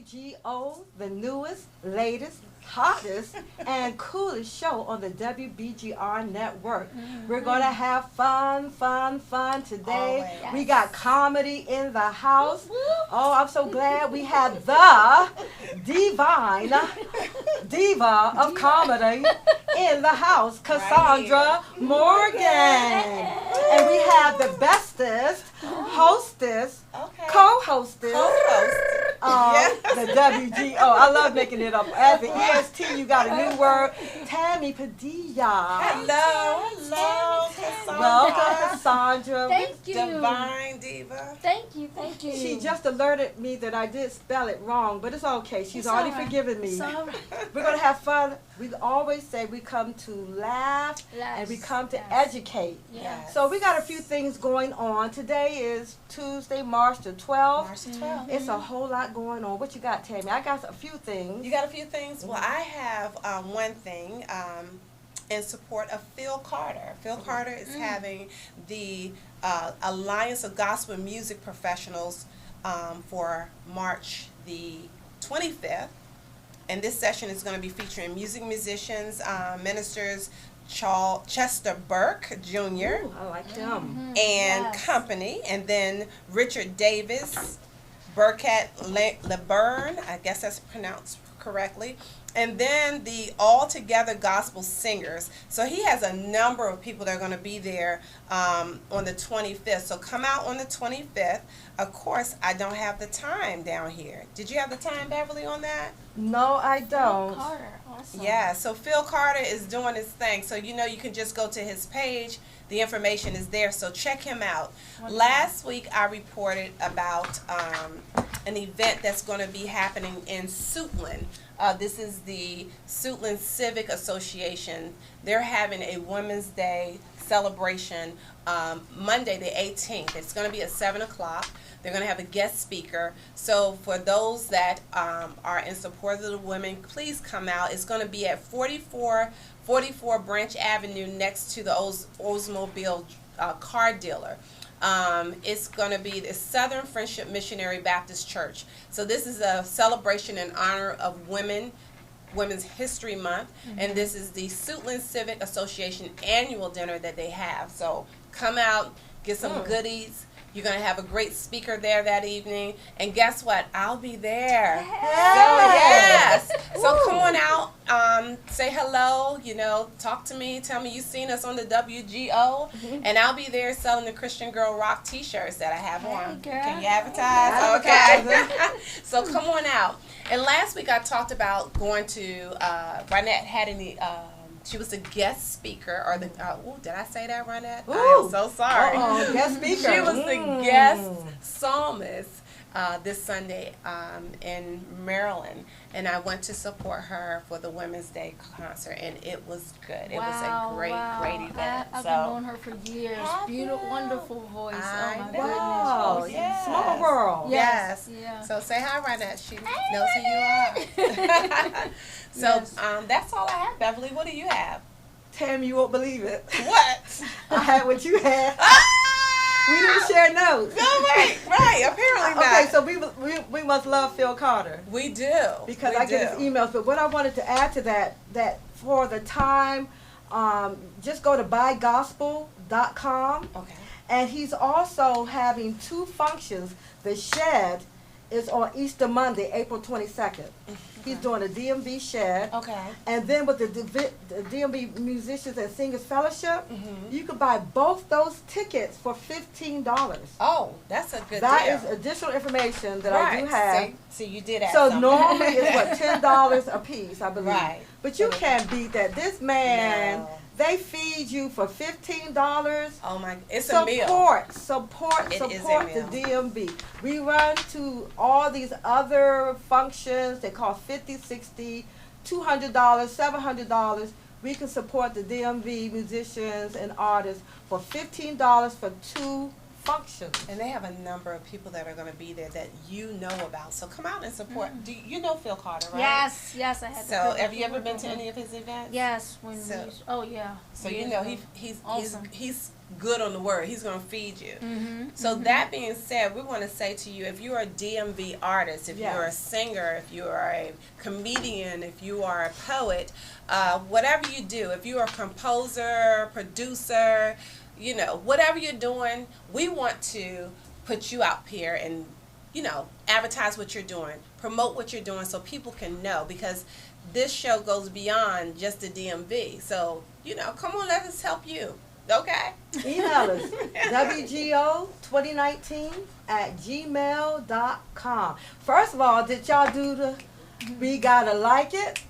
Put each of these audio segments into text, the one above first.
WGO, the newest, latest, hottest, and coolest show on the WBGR network. We're going to have fun today. Always. We got comedy in the house. Oh, I'm so glad we have the divine diva of comedy in the house, Cassandra Morgan. And we have the bestest hostess, co-hostess the WGO. I love making it up. As the EST, you got a new word, Tammy Padilla. Hello, Cassandra. Welcome, Cassandra. Thank you. Divine diva. Thank you. She just alerted me that I did spell it wrong, but it's okay. She's already forgiven me. We're going to have fun. We always say we come to laugh and we come to educate. Yes. So we got a few things going on. Today is Tuesday, March the 12th. March the 12th. It's a whole lot going on. What you got, Tammy? I got a few things. You got a few things? Well, I have one thing in support of Phil Carter. Phil Carter is having the Alliance of Gospel Music Professionals for March the 25th. And this session is going to be featuring musicians, ministers, Chester Burke Jr. Ooh, I like them. And company, and then Richard Davis, Burkett LeBurn, I guess that's pronounced correctly, and then the All Together Gospel Singers. So he has a number of people that are going to be there on the 25th. So come out on the 25th. Of course, I don't have the time down here. Did you have the time, Beverly, on that? No, I don't. Carter. Awesome. Yeah, so Phil Carter is doing his thing. So, you can just go to his page. The information is there, so check him out. Wonderful. Last week, I reported about an event that's going to be happening in Suitland. This is the Suitland Civic Association. They're having a Women's Day celebration Monday the 18th. It's going to be at 7 o'clock. They're going to have a guest speaker. So for those that are in support of the women, please come out. It's going to be at 44 Branch Avenue next to the Oldsmobile car dealer. It's going to be the Southern Friendship Missionary Baptist Church. So this is a celebration in honor of Women's History Month, and this is the Suitland Civic Association annual dinner that they have. So come out, get some goodies. You're going to have a great speaker there that evening. And guess what? I'll be there. So come on out, say hello, talk to me, tell me you've seen us on the WGO. And I'll be there selling the Christian Girl Rock t-shirts that I have on. Girl. Can you advertise? Okay. So come on out. And last week I talked about going to, Rynette had any... she was the guest speaker, or the, did I say that, Rynette? I am so sorry. Guest speaker. She was the guest psalmist this Sunday in Maryland, and I went to support her for the Women's Day concert, and it was good. It was a great event. I've been knowing her for years. Beautiful, wonderful voice. I oh my Wow. goodness. Yes. Small world. Yes. Yeah. So say hi, Rynette. She knows who you are. So that's all I have, Beverly. What do you have? Tammy, you won't believe it. What? I had what you had. We didn't share notes. No, right. Apparently not. Okay, so we must love Phil Carter. We do. Because I get his emails. But what I wanted to add to that for the time, just go to buygospel.com. Okay. And he's also having two functions. The Shed is on Easter Monday, April 22nd. He's doing a DMV Shed. Okay. And then with the DMV Musicians and Singers Fellowship, you could buy both those tickets for $15. Oh, that's a good deal. That is additional information that I do have. See, you did add So something. normally it's what, $10 a piece, I believe. Right. But you can't beat that. This man, No. they feed you for $15. Oh my, it's a meal. Support It the is a meal. DMV. We run to all these other functions. They cost $50, $60, $200, $700. We can support the DMV musicians and artists for $15 for 2 functions. And they have a number of people that are going to be there that you know about. So come out and support. Do you know Phil Carter, right? Yes, I had. So have you ever been to any of his events? Yes, So yeah. So you know Awesome. he's good on the word. He's going to feed you. Mm-hmm. So that being said, we want to say to you, if you're a DMV artist, if you're a singer, if you are a comedian, if you are a poet, whatever you do, if you're a composer, producer, you know, whatever you're doing, we want to put you out here and, you know, advertise what you're doing, promote what you're doing so people can know, because this show goes beyond just the DMV. So, you know, come on, let us help you. Okay? Email us, wgo2019@gmail.com. First of all, did y'all do the We Gotta Like It?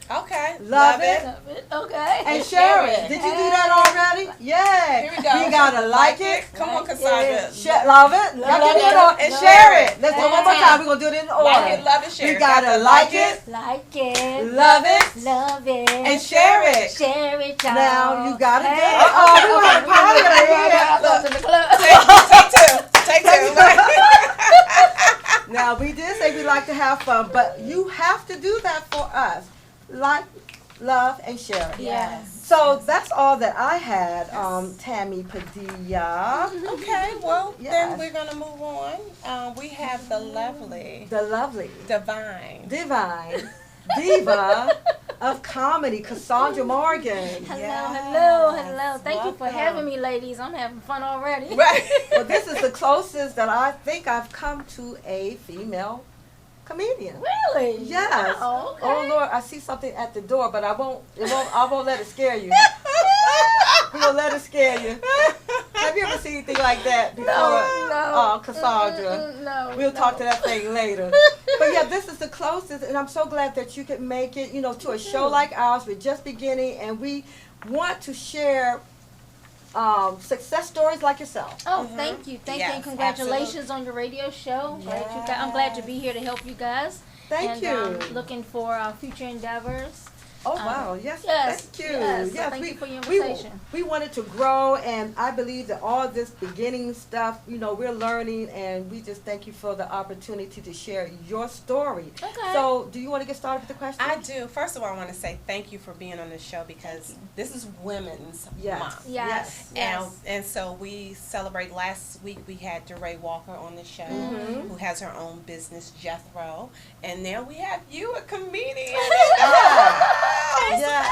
Okay. Love it. Love it. Okay. And share it. Did you do that already? Yeah. Here we go. We gotta like it. Come on, Cassandra. Love it. Y'all can do it and share it. Let's do it one more time. We're gonna do it in order. Like it, love it, share it. We gotta like it. Like it. Love it. Love it. And share it. Share it, y'all. Now you gotta do it. Hey. Oh, we want to party Take two. Now we did say we like to have fun, but you have to do that for us. Like, love, and share it. Yes. So that's all that I had, Tammy Padilla. Okay, well, Yes. then we're going to move on. We have the lovely, divine diva of comedy, Cassandra Morgan. Hello. Thank you for having me, ladies. I'm having fun already. Right. Well, this is the closest that I think I've come to a female comedian. Really? Yes. Oh, okay. Oh Lord, I see something at the door, but I won't let it scare you. We won't let it scare you. Have you ever seen anything like that before? No. Oh, Cassandra. No. We'll talk to that thing later. But yeah, this is the closest, and I'm so glad that you could make it, you know, to a show like ours. We're just beginning, and we want to share success stories like yourself. Oh, thank you, Yes, and congratulations on your radio show. I'm glad to be here to help you guys. Thank you. Looking for future endeavors. Oh wow! Yes, yes, thank you. yes. Yes, Thank you for your invitation. We wanted to grow, and I believe that all this beginning stuff, you know, we're learning, and we just thank you for the opportunity to share your story. Okay. So, do you want to get started with the question? I do. First of all, I want to say thank you for being on the show, because this is Women's Month. Yes. And so we celebrate. Last week we had DeRay Walker on the show, who has her own business, Jethro, and now we have you, a comedian. Yes.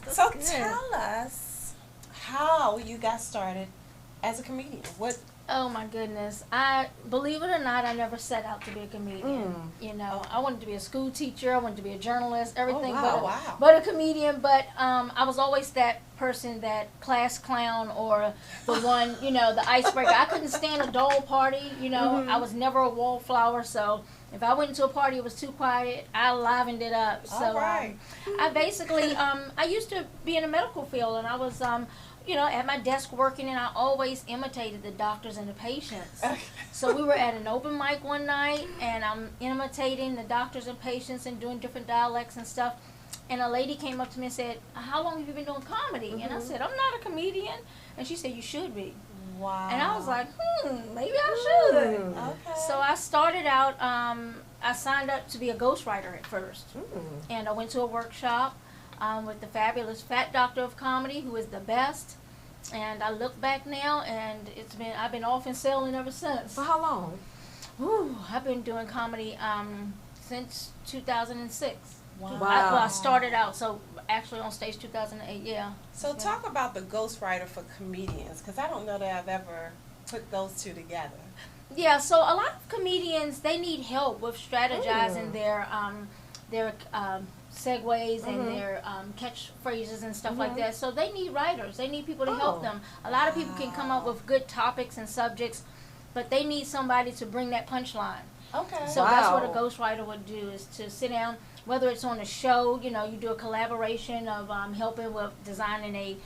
So tell us how you got started as a comedian. What? Oh my goodness! Believe it or not, I never set out to be a comedian. You know, I wanted to be a school teacher. I wanted to be a journalist. Everything, but a comedian. But I was always that person, that class clown, or the one, you know, the icebreaker. I couldn't stand a dull party. You know, I was never a wallflower. So if I went into a party, it was too quiet, I livened it up. So I basically, I used to be in the medical field, and I was, you know, at my desk working, and I always imitated the doctors and the patients. So we were at an open mic one night, and I'm imitating the doctors and patients and doing different dialects and stuff. And a lady came up to me and said, "How long have you been doing comedy?" And I said, "I'm not a comedian." And she said, "You should be." Wow. And I was like, maybe I should. Okay. So I started out, I signed up to be a ghostwriter at first. And I went to a workshop with the fabulous Fat Doctor of Comedy, who is the best. And I look back now, and I've been off and sailing ever since. For how long? I've been doing comedy since 2006. Wow. I started out, so actually on stage 2008, yeah. So talk about the ghostwriter for comedians, because I don't know that I've ever put those two together. Yeah, so a lot of comedians, they need help with strategizing their segues and their catchphrases and stuff like that. So they need writers. They need people to help them. A lot of people can come up with good topics and subjects, but they need somebody to bring that punchline. Okay. So that's what a ghostwriter would do, is to sit down, whether it's on a show, you know, you do a collaboration of helping with designing a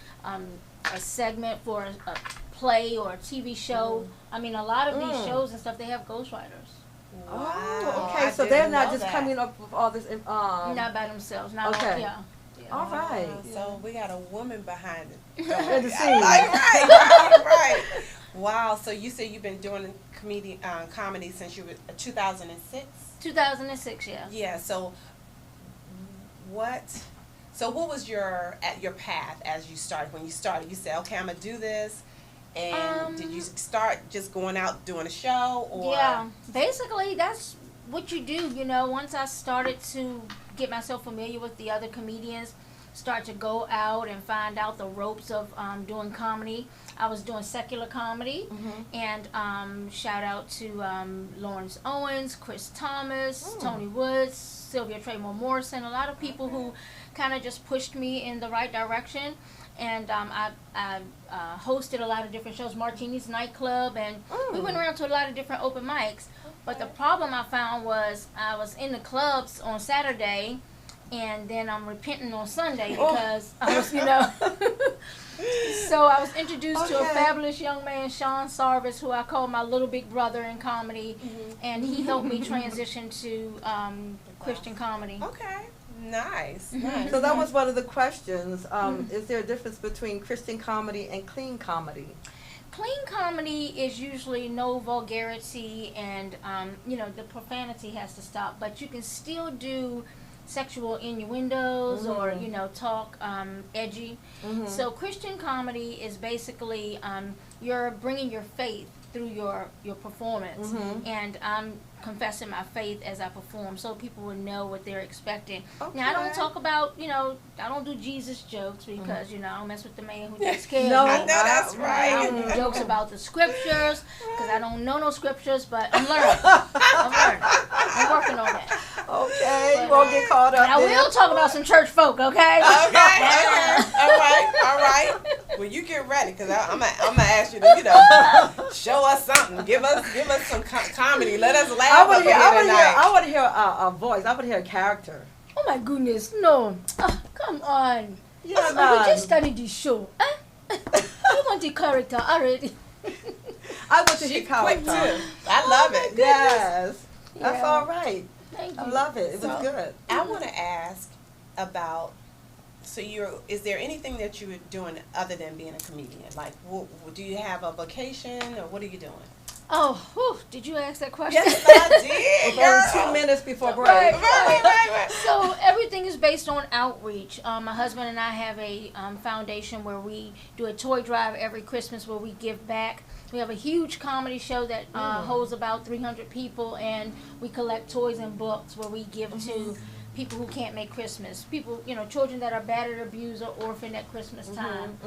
segment for a play or a TV show. I mean, a lot of these shows and stuff, they have ghostwriters. Wow. Oh, okay. So they're not just coming up with all this. Not by themselves. Not okay. all, yeah. All right. So we got a woman behind it. In the scene. Right. Wow. So you say you've been doing comedy since you were 2006? 2006, yeah. Yeah. So what was your path as you started? When you started, you said, okay, I'm gonna do this. And did you start just going out doing a show, or? Yeah, basically that's what you do, you know. Once I started to get myself familiar with the other comedians, start to go out and find out the ropes of doing comedy. I was doing secular comedy, and shout out to Lawrence Owens, Chris Thomas, Tony Woods, Sylvia Traymore Morrison, a lot of people who kind of just pushed me in the right direction. And I hosted a lot of different shows, Martini's Nightclub, and we went around to a lot of different open mics. But the problem I found was I was in the clubs on Saturday, and then I'm repenting on Sunday because I was, you know. So I was introduced to a fabulous young man, Sean Sarvis, who I call my little big brother in comedy, and he helped me transition to Christian comedy. Okay. Nice. So that was one of the questions. Is there a difference between Christian comedy and clean comedy? Clean comedy is usually no vulgarity, and you know, the profanity has to stop, but you can still do sexual innuendos or, you know, talk edgy. So Christian comedy is basically you're bringing your faith through your performance, and I'm confessing my faith as I perform, so people will know what they're expecting. Now I don't talk about, you know, I don't do Jesus jokes because you know, I don't mess with the man who just killed. No, I know that's right. I don't do jokes about the scriptures because I don't know no scriptures, but I'm learning. I'm working on that. Okay, you won't get caught up. I will talk about some church folk, okay? Okay. All right. Well, you get ready, because I'm gonna ask you to, you know, show us something. Give us some comedy. Let us laugh. I want to hear a voice. I want to hear a character. Oh my goodness, no! Come on. We just studied this show. I want the character already. I want to hear character. I love it. Yes, that's all right. Thank you. I love it. It was good. I want to ask about. So is there anything that you were doing other than being a comedian? Like, do you have a vacation, or what are you doing? Oh, did you ask that question? Yes, I did. About 2 minutes before break. Right. So everything is based on outreach. My husband and I have a foundation where we do a toy drive every Christmas where we give back. We have a huge comedy show that holds about 300 people, and we collect toys and books where we give to people who can't make Christmas. People, you know, children that are battered, abused, or orphaned at Christmas time.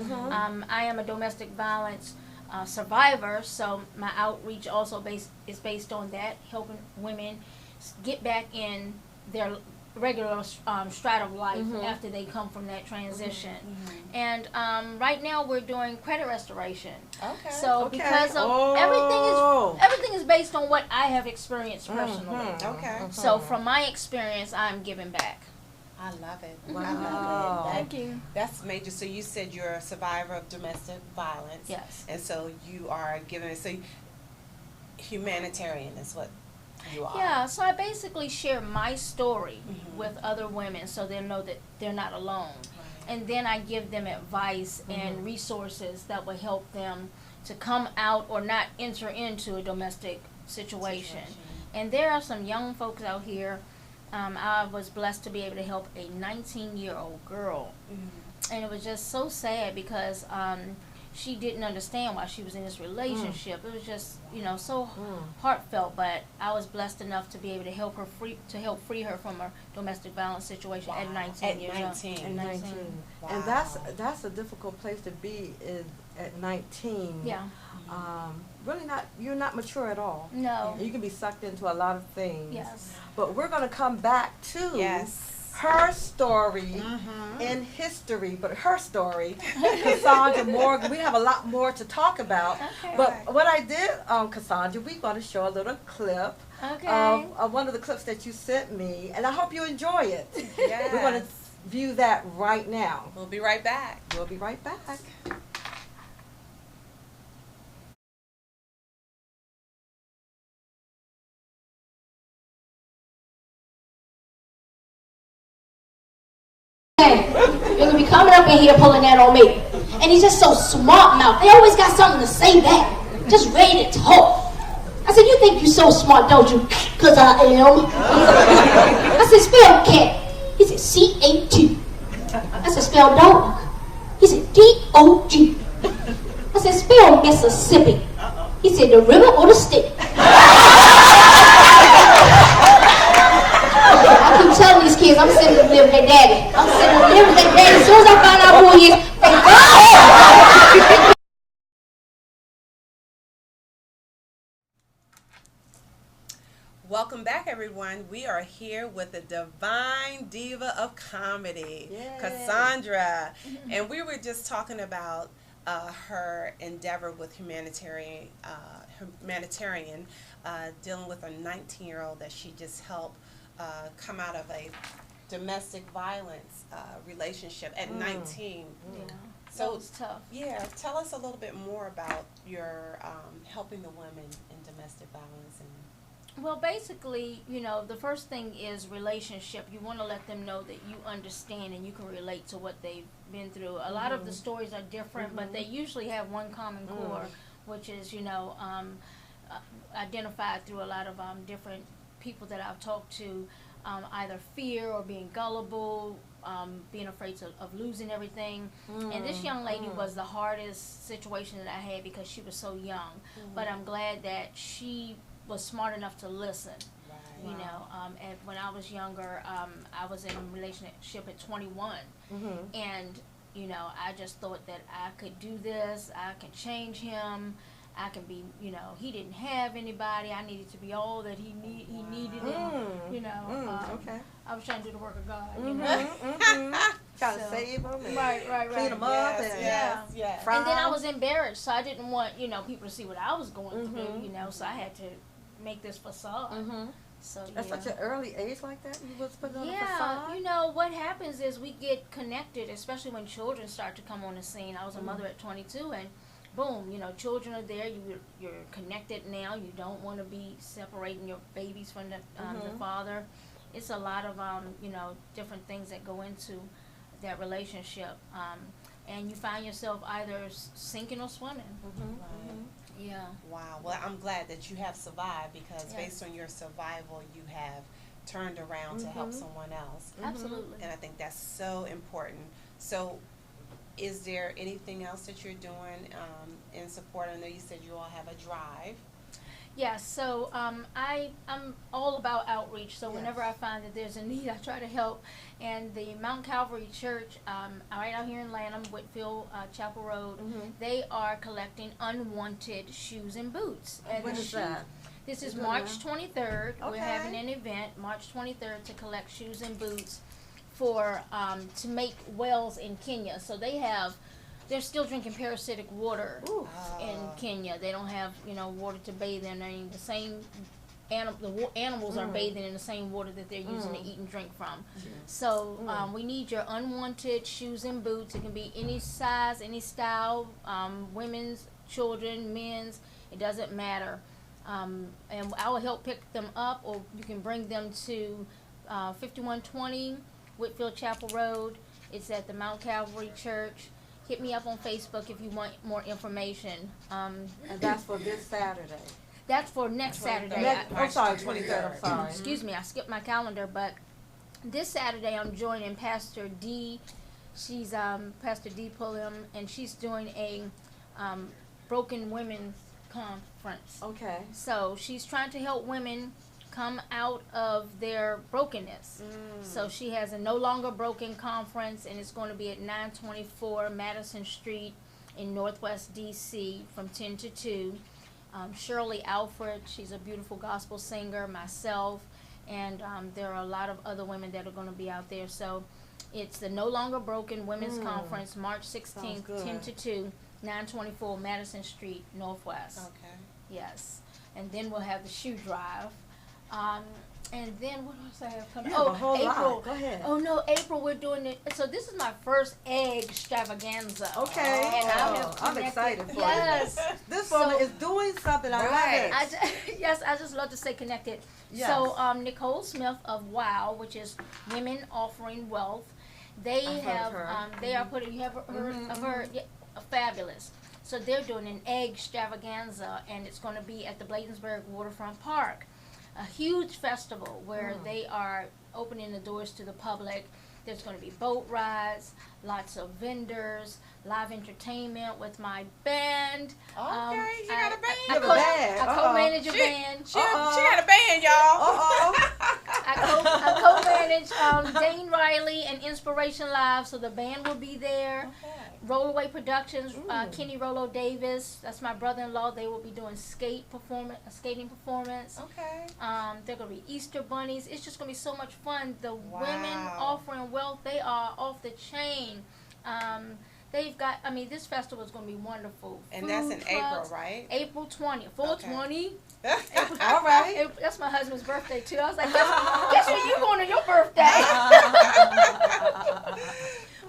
I am a domestic violence survivor, so my outreach also is based on that, helping women get back in their regular strata of life after they come from that transition. And right now we're doing credit restoration. So because of everything is based on what I have experienced personally. So from my experience, I'm giving back. I love it. Wow. I love it. Thank you. That's major. So you said you're a survivor of domestic violence. Yes. And so you are giving it. So humanitarian is what you are. Yeah. So I basically share my story with other women, so they know that they're not alone. And then I give them advice and resources that will help them to come out or not enter into a domestic situation. And there are some young folks out here. I was blessed to be able to help a 19-year-old girl. And it was just so sad because she didn't understand why she was in this relationship. It was just, you know, so heartfelt. But I was blessed enough to be able to help her free her from a domestic violence situation at 19 years old. At 19. Wow. And that's a difficult place to be at 19. Yeah. Really you're not mature at all. No. You can be sucked into a lot of things. Yes. But we're going to come back to her story in history, but her story, Cassandra Morgan. We have a lot more to talk about. But what I did, Cassandra, we're going to show a little clip of one of the clips that you sent me, and I hope you enjoy it. Yes. We're going to view that right now. We'll be right back. We'll be right back. You're gonna be coming up in here pulling that on me. And he's just so smart mouth. They always got something to say back. just ready to talk. I said, you think you're so smart, don't you? Because I am. I said, spell cat. He said, C-A-T. I said, spell dog. He said, D-O-G. I said, spell Mississippi. He said, the river or the state? I keep telling these kids, I'm sitting to live with their daddy. I'm sitting to live with their daddy. As soon as I find out who he is, thank God. Welcome back, everyone. We are here with the divine diva of comedy, Yay. Cassandra. And we were just talking about her endeavor with humanitarian dealing with a 19-year-old that she just helped come out of a domestic violence relationship at 19. Yeah. So that was tough. Yeah, tell us a little bit more about your helping the women in domestic violence. Well, basically, you know, the first thing is relationship. You want to let them know that you understand and you can relate to what they've been through. A lot of the stories are different, but they usually have one common core, which is, you know, identified through a lot of different people that I've talked to, either fear or being gullible, being afraid of losing everything. And this young lady was the hardest situation that I had because she was so young. But I'm glad that she was smart enough to listen. Right. You know, and when I was younger, I was in a relationship at 21, and you know, I just thought that I could do this. I can change him. I can be, you know, he didn't have anybody. I needed to be all that he needed. And, you know, I was trying to do the work of God. You know, trying to save him, right, clean him up, yes. And then I was embarrassed, so I didn't want, you know, people to see what I was going through. You know, so I had to make this facade. So at such an early age like that, you was putting on a facade? Yeah, you know, what happens is we get connected, especially when children start to come on the scene. I was a mother at 22, and boom, you know, children are there. You're connected now. You don't want to be separating your babies from the father. It's a lot of, you know, different things that go into that relationship. And you find yourself either sinking or swimming. Yeah. Wow. Well, I'm glad that you have survived because based on your survival, you have turned around to help someone else. Absolutely. And I think that's so important. So, is there anything else that you're doing in support? I know you said you all have a drive. Yeah, so I'm all about outreach. So whenever I find that there's a need, I try to help. And the Mount Calvary Church, right out here in Lanham, Whitfield, Chapel Road, they are collecting unwanted shoes and boots. And when is that? This is March 23rd. Okay. We're having an event, March 23rd, to collect shoes and boots for to make wells in Kenya. So they're still drinking parasitic water in Kenya. They don't have, you know, water to bathe in. I mean, the same animals are bathing in the same water that they're using to eat and drink from. So we need your unwanted shoes and boots. It can be any size, any style, women's, children, men's. It doesn't matter. And I will help pick them up, or you can bring them to 5120 Whitfield Chapel Road. It's at the Mount Calvary Church. Hit me up on Facebook if you want more information. And that's for this Saturday. That's for next Saturday. I'm sorry, 23rd. I'm sorry. Excuse me, I skipped my calendar, but this Saturday I'm joining Pastor D. She's Pastor D. Pulliam, and she's doing a Broken Women's Conference. Okay. So she's trying to help women come out of their brokenness. So she has a No Longer Broken conference, and it's going to be at 924 Madison Street in Northwest DC from 10 to 2. Shirley Alfred, she's a beautiful gospel singer, myself, and there are a lot of other women that are going to be out there. So it's the No Longer Broken Women's Conference, March 16th, 10 to 2, 924 Madison Street, Northwest. Okay. Yes. And then we'll have the shoe drive. And then what else I have coming? You have a whole lot. Go ahead. Oh no, April we're doing it. So this is my first egg extravaganza. Okay. And I'm excited for yes. you. This woman is doing something. I love it. I just love to stay connected. Yes. So Nicole Smith of WOW, which is Women Offering Wealth, they are putting. You have heard of her? Yeah, fabulous. So they're doing an egg extravaganza, and it's going to be at the Bladensburg Waterfront Park. A huge festival where they are opening the doors to the public. There's going to be boat rides, lots of vendors, live entertainment with my band. Okay, you got a band. I co-manage a band. She had a band, y'all. I co-manage Dane Riley and Inspiration Live, so the band will be there. Okay. Rollaway Productions, Kenny Rollo Davis, that's my brother-in-law. They will be doing a skating performance. Okay. They're gonna be Easter bunnies. It's just gonna be so much fun. The women offering wealth, they are off the chain. They've got, this festival is gonna be wonderful. And Food that's in trucks, April, right? April 20th, 420. Okay. All right. That's my husband's birthday too. I was like, guess where you going on your birthday?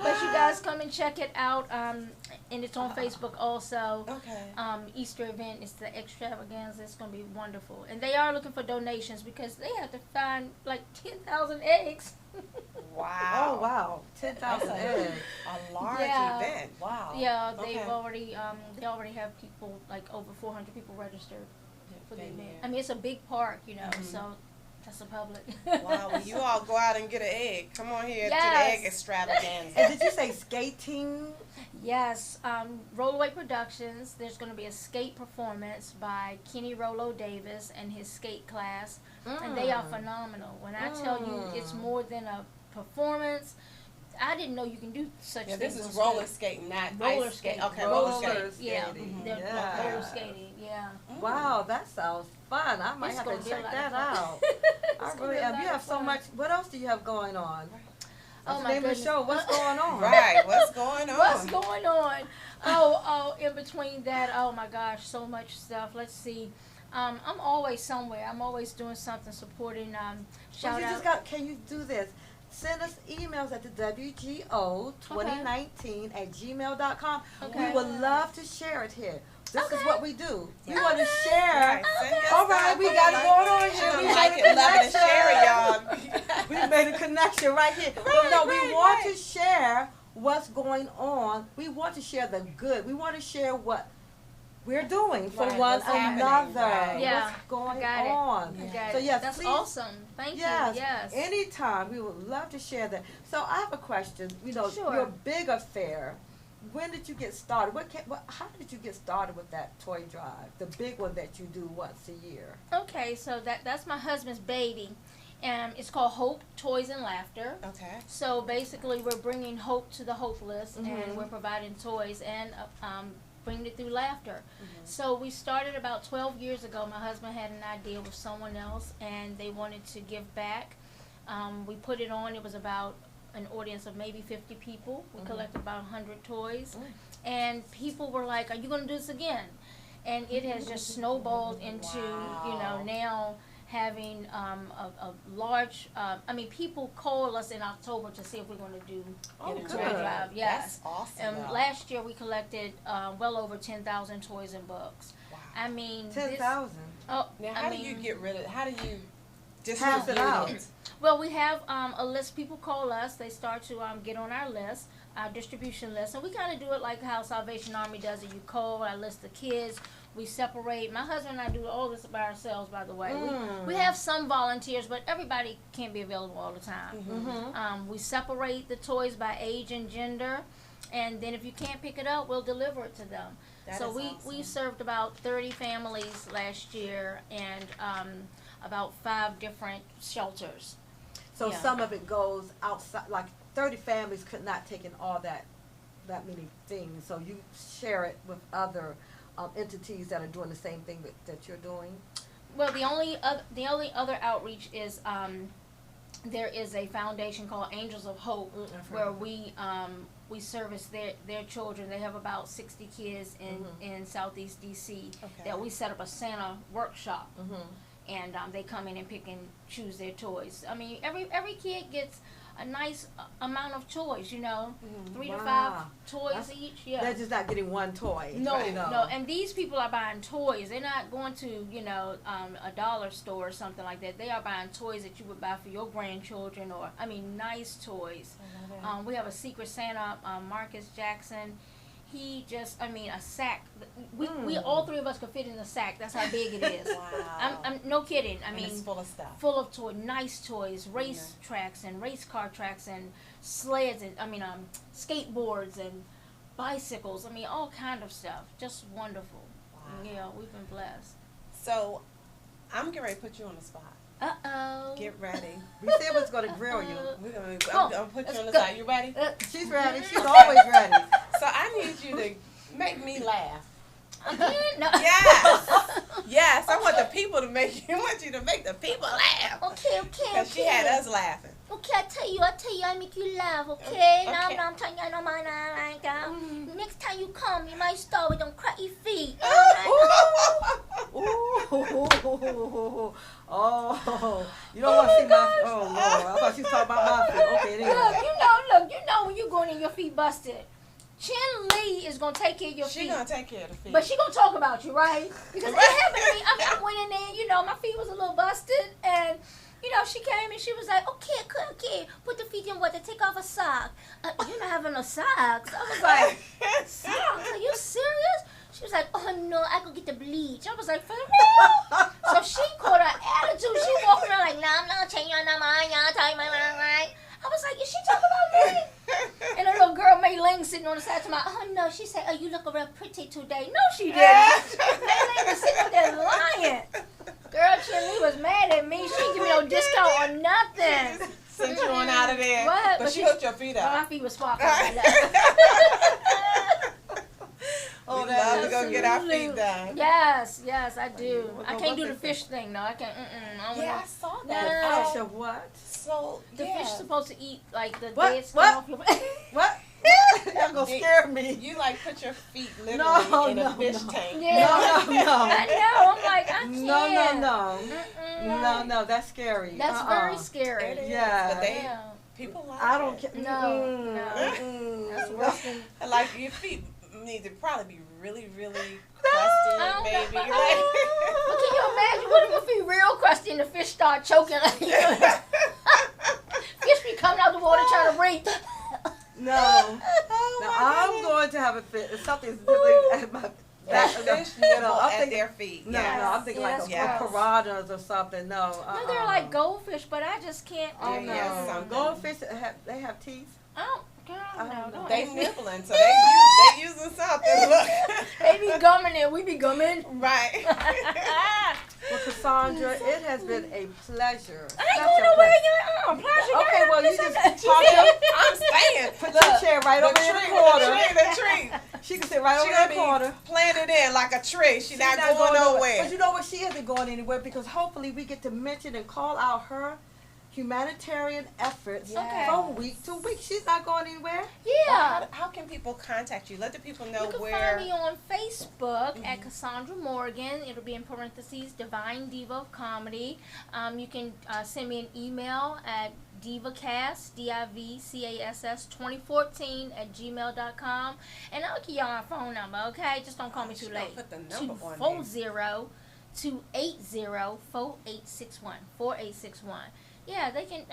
But you guys come and check it out, and it's on Facebook also. Okay. Easter event is the extravaganza. It's going to be wonderful. And they are looking for donations because they have to find like 10,000 eggs. Wow. Oh, wow. 10,000 eggs. A large event. Wow. Yeah, they already have people, like over 400 people registered for the event. It's a big park, so that's the public. Wow, well, you all go out and get an egg. Come on here to the egg extravaganza. And did you say skating? Yes, Rollaway Productions. There's going to be a skate performance by Kenny Rollo Davis and his skate class, and they are phenomenal. When I tell you it's more than a performance, I didn't know you can do such things. This is roller skating, not roller ice skating. Okay, roller skating. skating. Yeah. Roller skating. Yeah. Wow, that sounds fun. I might have to check that out. I really am. You have so much. What else do you have going on? That's the name of the show. What's going on? Right. What's going on? What's going on? Oh, in between that, oh my gosh, so much stuff. Let's see. I'm always somewhere. I'm always doing something, supporting. Shout out. Can you do this? Send us emails at the WGO2019@gmail.com. Okay. We would love to share it here. This is Okay. what we do. We want to share. Right, All right, we got it going on here. We like made a it, loving and connection. share, y'all. We made a connection right here. But no, we want to share what's going on. We want to share the good. We want to share what we're doing for one another. Right. Yeah, what's going I got it. on. I got So it. yes, That's please. awesome. Thank you. Yes. Anytime. We would love to share that. So I have a question. Sure. Your big affair. When did you get started? How did you get started with that toy drive? The big one that you do once a year. Okay, so that's my husband's baby. It's called Hope, Toys, and Laughter. Okay. So basically, we're bringing hope to the hopeless, and we're providing toys and bringing it through laughter. So we started about 12 years ago. My husband had an idea with someone else, and they wanted to give back. We put it on. It was about an audience of maybe 50 people. We collected about 100 toys, and people were like, "Are you going to do this again?" And it has just snowballed into now having a large. People call us in October to see if we're going to do a toy drive. Yes, that's awesome. Last year we collected well over 10,000 toys and books. Wow. 10,000. Now, how do you get rid of it? How do you pass it out? Well, we have a list. People call us. They start to get on our list, our distribution list. And we kind of do it like how Salvation Army does it. You call, I list the kids. We separate. My husband and I do all this by ourselves, by the way. We have some volunteers, but everybody can't be available all the time. We separate the toys by age and gender. And then if you can't pick it up, we'll deliver it to them. So we served about 30 families last year and about 5 different shelters. So some of it goes outside, like 30 families could not take in all that many things. So you share it with other entities that are doing the same thing that you're doing. Well, the only other outreach is there is a foundation called Angels of Hope where we service their children. They have about 60 kids in Southeast DC that we set up a Santa workshop. And they come in and pick and choose their toys. Every kid gets a nice amount of toys, 3 to 5 toys each. Yeah. They're just not getting one toy. No. And these people are buying toys. They're not going to, a dollar store or something like that. They are buying toys that you would buy for your grandchildren nice toys. We have a Secret Santa, Marcus Jackson. he just, I mean, a sack. We all three of us could fit in a sack. That's how big it is. Wow. I'm no kidding. I mean, it's full of stuff. Full of nice toys, race tracks and race car tracks and sleds and skateboards and bicycles. I mean, all kind of stuff. Just wonderful. Wow. Yeah, we've been blessed. So, I'm getting ready to put you on the spot. Uh-oh. Get ready. We said we was going to grill you. I'm gonna put you on the spot. You ready? She's ready. She's always ready. So I need you to make me laugh. Again? No. Yes. Yes. I want the people to make you. I want you to make the people laugh. Okay. Because she had us laughing. Okay, I tell you, I make you laugh, okay? Now I'm telling you, I know my name. Next time you come, you might start with them cracky feet. Oh, you don't want to see my, oh Lord, I thought you was talking about my feet. Okay, anyway. Look, you know when you're going in your feet busted. Chin Lee is going to take care of your feet. She's going to take care of the feet. But she going to talk about you, right? Because it happened to me. I went in there, my feet was a little busted, and she came and she was like, okay, put the feet in water, take off a sock. You're not having no socks. I was like, socks? Are you serious? She was like, oh no, I could get the bleach. I was like, for real? So she caught her attitude. She walked around like, nah, I'm not changing your mind, y'all tell my mind. I was like, is she talking about me? And a little girl, May Ling, sitting on the side to my, oh no, she said, oh, you look real pretty today. No, she didn't. May Ling was sitting up there lying. Girl, Chin was mad at me. She didn't give me no discount or nothing. Sent you on out of there. What? But she hooked your feet up. My feet were sparkling. Oh, we love to go get our feet done. Yes, I do. I can't do the fish thing, though. I can't. I saw that. Fish of what? So, the fish supposed to eat, like, the what? dead skin off your What? Y'all gonna scare me. You like put your feet literally in a fish tank. Yeah. No. I know. I'm like, I can't. No, that's scary. That's very scary. It is. Yeah. But people like I don't care. No. That's worse than. Like your feet need to probably be really, really crusty, baby. But can you imagine what if your feet real crusty and the fish start choking? Fish be coming out the water trying to breathe. No. I'm going to have a fit. Something's really at my back. Fish nibble at their feet. No, I'm thinking like piranhas or something. No. No, they're like goldfish, but I just can't. Oh no. Goldfish, they have teeth. Oh. No. They nibbling, so they using something. Look, they be gumming it. We be gumming. Right. Well, Cassandra, it has been a pleasure. I ain't going nowhere. Pleasure. Okay, well, you just talk to. I'm staying. Put your chair right over in the corner. The tree. She can sit right over in the corner. Planted in like a tree. She's not going nowhere. But you know what? She isn't going anywhere because hopefully we get to mention and call out her humanitarian efforts from week to week. She's not going anywhere. Yeah. How can people contact you? Let the people know where. You can find me on Facebook at Cassandra Morgan. It'll be in parentheses, Divine Diva of Comedy. You can send me an email at divacast, DIVCASS 2014 at gmail.com. And I'll give y'all my phone number, okay? Just don't call me too late. Put the number on there. 240-280-4861. Yeah, they can,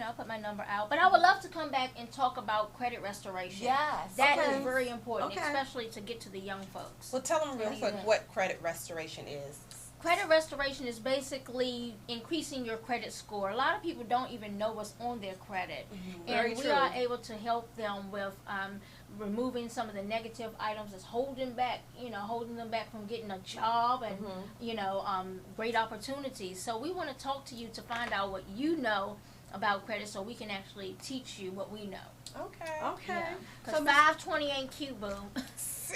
I'll put my number out. But I would love to come back and talk about credit restoration. Yes. That is very important, especially to get to the young folks. Well, tell them real quick what credit restoration is. Credit restoration is basically increasing your credit score. A lot of people don't even know what's on their credit. And we are able to help them with removing some of the negative items that's holding them back from getting a job and, great opportunities. So we want to talk to you to find out what you know about credit so we can actually teach you what we know. Okay. Because 520 ain't cute, boo.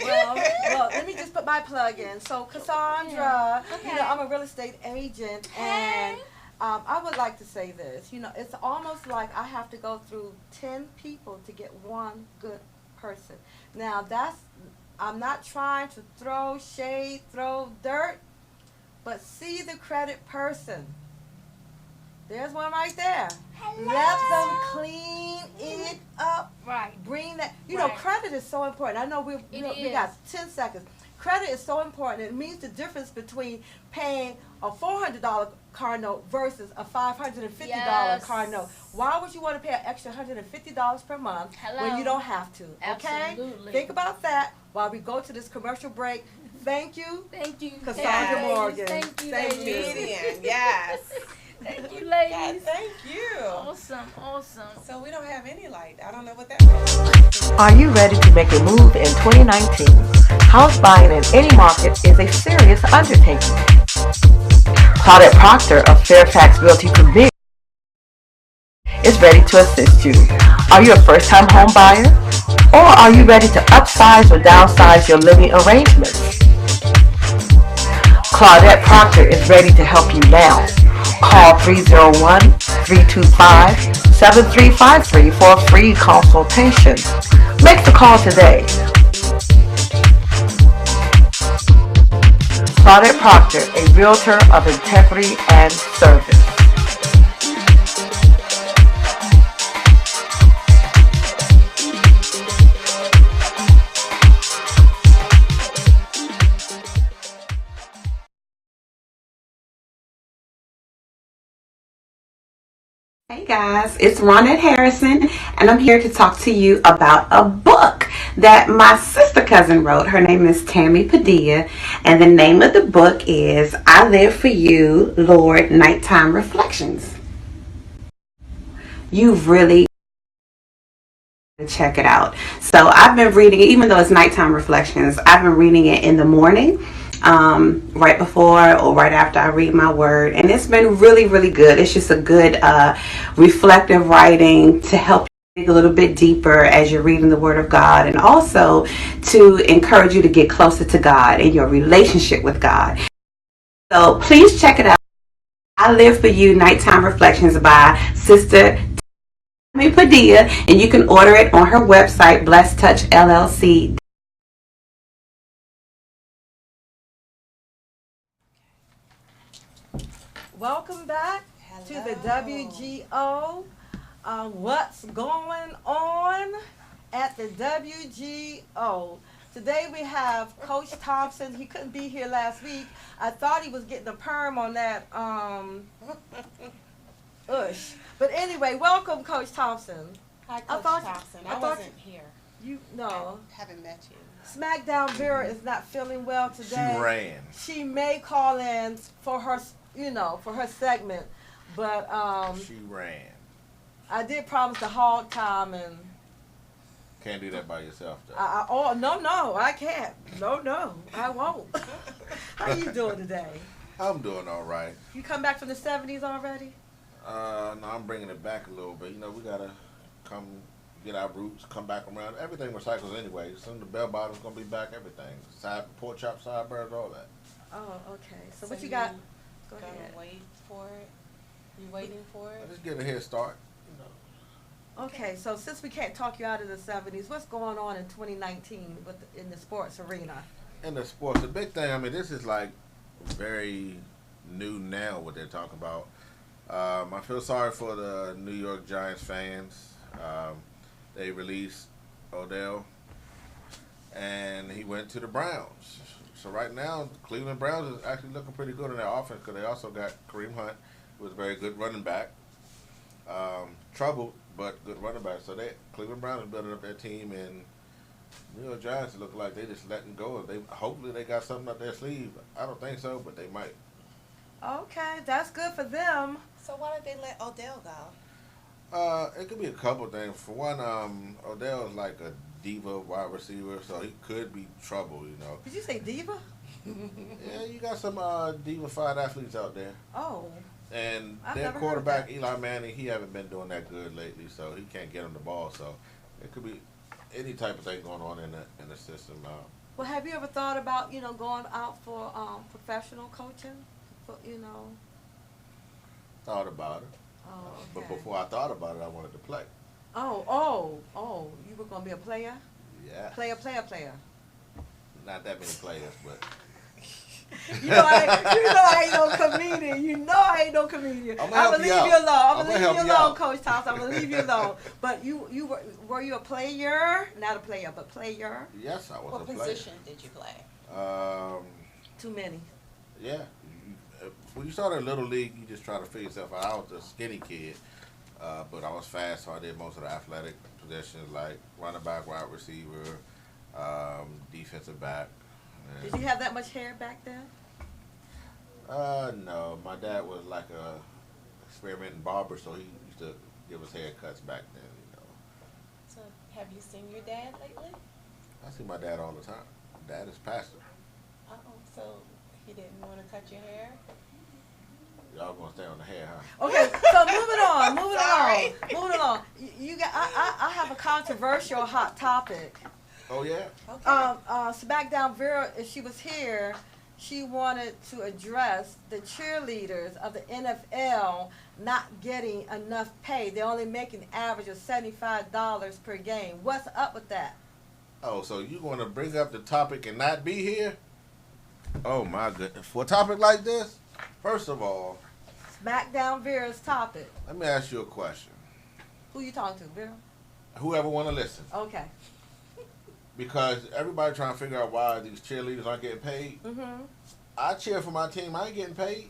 Well, let me just put my plug in. So, Cassandra, I'm a real estate agent, and I would like to say this. It's almost like I have to go through 10 people to get one good person. Now, I'm not trying to throw shade, throw dirt, but see the credit person. There's one right there. Hello. Let them clean it up. Right. Bring that. Credit is so important. I know we got 10 seconds. Credit is so important. It means the difference between paying a $400 car note versus a $550 car note. Why would you want to pay an extra $150 per month when you don't have to? Okay? Absolutely. Think about that while we go to this commercial break. Thank you. Thank you. Cassandra Morgan. Thank you. Comedian, yes. Thank you, ladies. Yeah, thank you. Awesome, awesome. So we don't have any light. I don't know what that means. Are you ready to make a move in 2019? House buying in any market is a serious undertaking. Claudette Proctor of Fairfax Realty Premier is ready to assist you. Are you a first-time home buyer? Or are you ready to upsize or downsize your living arrangements? Claudette Proctor is ready to help you now. Call 301-325-7353 for a free consultation. Make the call today. Claudette Proctor, a realtor of integrity and service. Hey guys, it's Ronette Harrison, and I'm here to talk to you about a book that my sister cousin wrote. Her name is Tammy Padilla, and the name of the book is I Live for You, Lord, Nighttime Reflections. You've really to check it out. So I've been reading it, even though it's Nighttime Reflections, I've been reading it in the morning. Right before or right after I read my word, and it's been really, really good. It's just a good reflective writing to help you dig a little bit deeper as you're reading the word of God, and also to encourage you to get closer to God and your relationship with God. So please check it out. I Live for You, Nighttime Reflections by Sister Tammy Padilla, and you can order it on her website, Blessed Touch LLC. Welcome back to the WGO. What's going on at the WGO? Today we have Coach Thompson. He couldn't be here last week. I thought he was getting a perm on that ush. But anyway, welcome, Coach Thompson. Hi, Coach Thompson. I wasn't here. You know. I haven't met you. Smackdown Vera is not feeling well today. She ran. She may call in for her, for her segment, but she ran. I did promise to hog time and. Can't do that by yourself, though. No, I can't. No, I won't. How you doing today? I'm doing all right. You come back from the 70s already? No, I'm bringing it back a little bit. We gotta come get our roots, come back around. Everything recycles anyway. Soon the bell bottom's gonna be back. Everything, pork chop, sideburns, all that. Oh, okay. So what you got? Go ahead. Wait for it. You waiting for it? Just get a head start. Okay, so since we can't talk you out of the 70s, what's going on in 2019 in the sports arena? In the sports, the big thing. This is like very new now. What they're talking about. I feel sorry for the New York Giants fans. They released Odell, and he went to the Browns. So right now, the Cleveland Browns is actually looking pretty good in their offense because they also got Kareem Hunt, who was a very good running back. Troubled, but good running back. So Cleveland Browns is building up their team, and New York Giants look like they just letting go. Hopefully they got something up their sleeve. I don't think so, but they might. Okay, that's good for them. So why did they let Odell go? It could be a couple things. For one, Odell is like a diva wide receiver, so he could be trouble, Did you say diva? Yeah, you got some diva-fied athletes out there. Oh. And I've their never quarterback, heard Eli Manning, he haven't been doing that good lately, so he can't get him the ball. So it could be any type of thing going on in the system. Well, have you ever thought about, going out for professional coaching? Thought about it. Oh, okay. But before I thought about it, I wanted to play. Oh, you were going to be a player? Yeah. Player. Not that many players, but. I ain't no comedian. I ain't no comedian. I'm gonna leave you alone. I'm gonna leave you alone, Coach Thompson. I'm gonna leave you alone. But were you a player? Not a player, but player. Yes, I was a player. What position did you play? Too many. Yeah. When you started Little League, you just try to figure yourself out. I was a skinny kid, but I was fast, so I did most of the athletic positions like running back, wide receiver, defensive back. Did you have that much hair back then? No. My dad was like a experimenting barber, so he used to give us haircuts back then, So, have you seen your dad lately? I see my dad all the time. Dad is pastor. So he didn't want to cut your hair? Y'all gonna stay on the hair, huh? Okay, so moving along. You got. I have a controversial hot topic. Oh yeah. Okay. Smackdown Vera, if she was here, she wanted to address the cheerleaders of the NFL not getting enough pay. They're only making an average of $75 per game. What's up with that? Oh, so you want to bring up the topic and not be here? Oh my goodness. For a topic like this, first of all, Smackdown Vera's topic. let me ask you a question. Who you talking to, Vera? Whoever want to listen. Okay. Because everybody trying to figure out why these cheerleaders aren't getting paid. Mm-hmm. I cheer for my team. I ain't getting paid.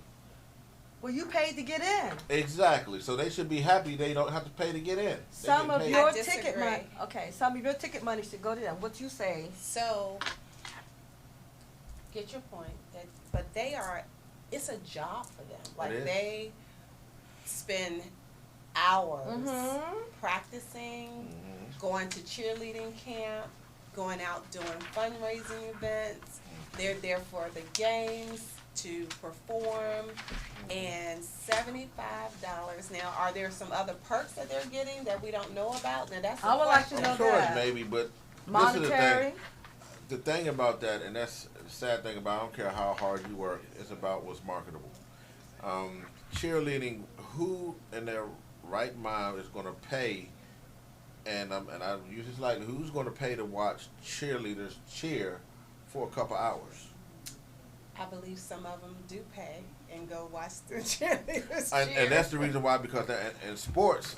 Well, you paid to get in. Exactly. So they should be happy they don't have to pay to get in. Some of paid. your I disagree. ticket money. Okay, some of your ticket money should go to them. What you say? So, get your point. But it's a job for them. Like, they spend hours practicing, going to cheerleading camp, going out doing fundraising events. They're there for the games to perform, and $75. Now, are there some other perks that they're getting that we don't know about? Now, that's I would like to know I'm sure that. maybe, but Monetary. the thing about that, and that's the sad thing about, I don't care how hard you work, it's about what's marketable. Cheerleading, who in their right mind is going to pay, and I use this like, who's going to pay to watch cheerleaders cheer for a couple hours? I believe some of them do pay and go watch the cheerleaders cheer. And that's the reason why, because in sports,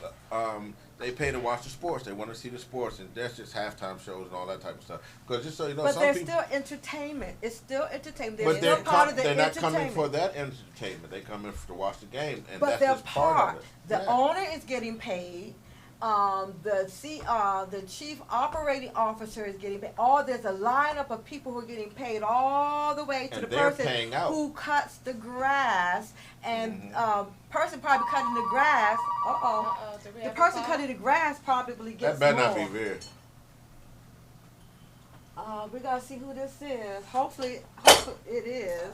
they pay to watch the sports. They want to see the sports, and that's just halftime shows and all that type of stuff. Because just so you know, But some there's people, still entertainment. It's still entertainment. They're but still part of the they're not entertainment. coming for that entertainment. They come in to watch the game, and But that's they're just part of it. The owner is getting paid. The chief operating officer is getting paid. There's a lineup of people who are getting paid all the way to And the they're person paying out. who cuts the grass, and person probably cutting the grass. The person cutting the grass probably gets That better more. not be Vera. We gotta see who this is. Hopefully it is.